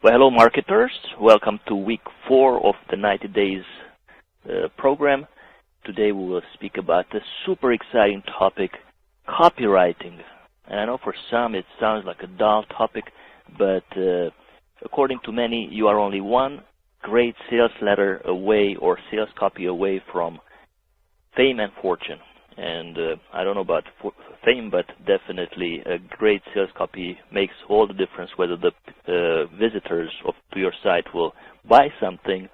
Well, hello marketers. Welcome to week 4 of the 90 days program. Today we will speak about the super exciting topic, copywriting. And I know for some it sounds like a dull topic, but according to many, you are only one great sales letter away or sales copy away from fame and fortune. And I don't know about fame, but definitely a great sales copy makes all the difference whether the visitors to your site will buy something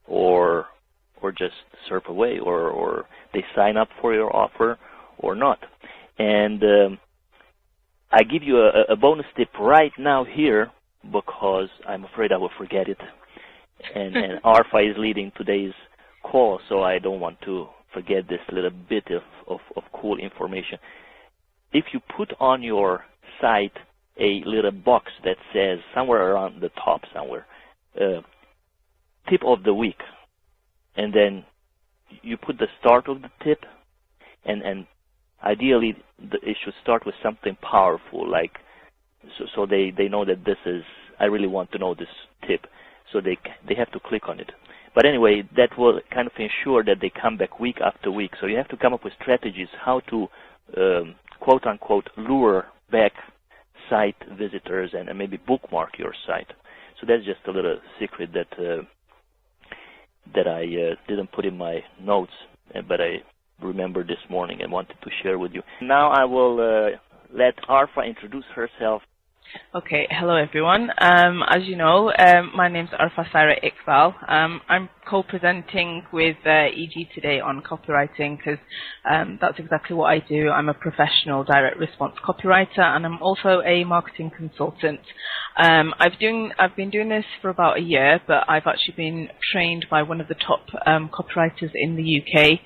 or just surf away or they sign up for your offer or not. And I give you a bonus tip right now here because I'm afraid I will forget it. And Arfa is leading today's call, so I don't want to forget this little bit of cool information. If you put on your site a little box that says somewhere around the top somewhere, tip of the week, and then you put the start of the tip, and ideally it should start with something powerful, like so they know that this is, I really want to know this tip, so they have to click on it. But anyway, that will kind of ensure that they come back week after week. So you have to come up with strategies how to, quote-unquote, lure back site visitors and maybe bookmark your site. So that's just a little secret that I didn't put in my notes, but I remembered this morning and wanted to share with you. Now I will let Arfa introduce herself. Okay, hello everyone. As you know, my name's Arfa Sarah Iqbal. I'm co-presenting with EG today on copywriting because that's exactly what I do. I'm a professional direct response copywriter and I'm also a marketing consultant. I've been doing this for about a year, but I've actually been trained by one of the top copywriters in the UK.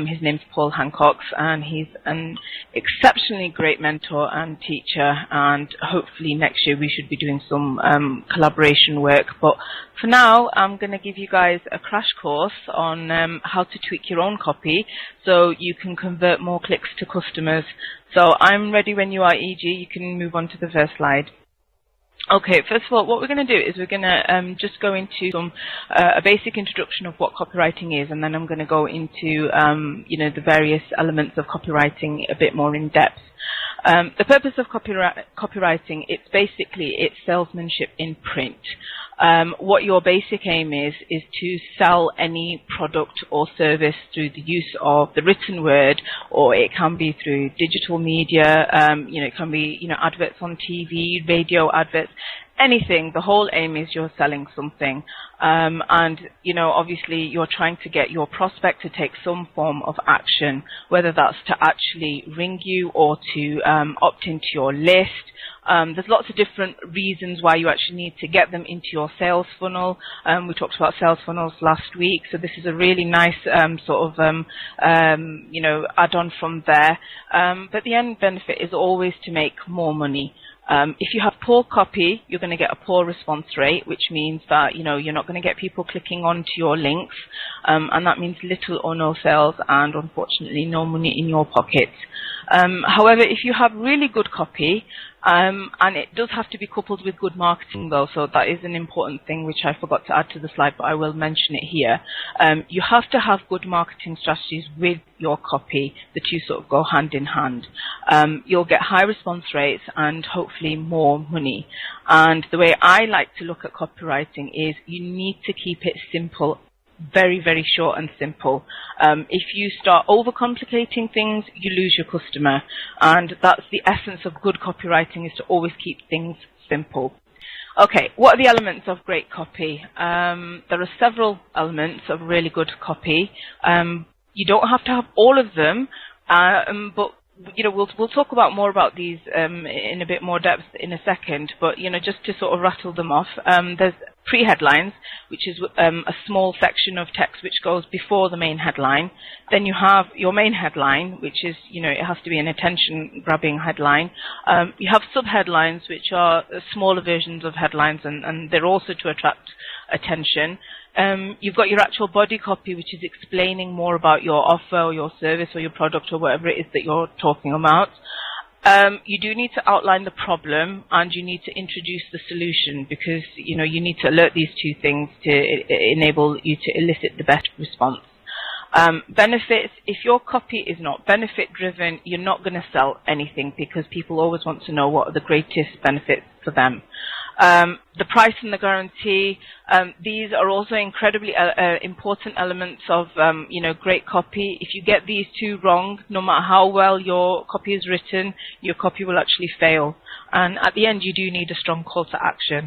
His name's Paul Hancock, and he's an exceptionally great mentor and teacher, and hopefully next year we should be doing some collaboration work. But for now, I'm going to give you guys a crash course on how to tweak your own copy so you can convert more clicks to customers. So I'm ready when you are, EG. You can move on to the first slide. Okay, first of all, what we're going to do is we're going to just go into a basic introduction of what copywriting is, and then I'm going to go into the various elements of copywriting a bit more in depth. The purpose of copywriting, it's salesmanship in print. What your basic aim is to sell any product or service through the use of the written word, or it can be through digital media, it can be, adverts on TV, radio adverts, anything. The whole aim is you're selling something. And, obviously you're trying to get your prospect to take some form of action, whether that's to actually ring you or to opt into your list. There's lots of different reasons why you actually need to get them into your sales funnel. We talked about sales funnels last week, so this is a really nice add-on from there. But the end benefit is always to make more money. If you have poor copy, you're going to get a poor response rate, which means that, you're not going to get people clicking onto your links, and that means little or no sales and, unfortunately, no money in your pocket. However, if you have really good copy, and it does have to be coupled with good marketing though, so that is an important thing which I forgot to add to the slide, but I will mention it here. You have to have good marketing strategies with your copy. The two sort of go hand in hand. You'll get high response rates and hopefully more money. And the way I like to look at copywriting is you need to keep it simple, very, very short and simple. If you start overcomplicating things, you lose your customer. And that's the essence of good copywriting, is to always keep things simple. Okay, what are the elements of great copy? There are several elements of really good copy. You don't have to have all of them, but we'll talk about more about these in a bit more depth in a second, but just to sort of rattle them off, there's pre-headlines, which is a small section of text which goes before the main headline. Then you have your main headline, which is, it has to be an attention-grabbing headline. You have sub-headlines, which are smaller versions of headlines, and they're also to attract attention. You've got your actual body copy, which is explaining more about your offer or your service or your product or whatever it is that you're talking about. You do need to outline the problem, and you need to introduce the solution, because you need to alert these two things to enable you to elicit the best response. Benefits: if your copy is not benefit driven, you're not going to sell anything, because people always want to know what are the greatest benefits for them. The price and the guarantee, these are also incredibly important elements of great copy. If you get these two wrong, no matter how well your copy is written, your copy will actually fail. And at the end, you do need a strong call to action.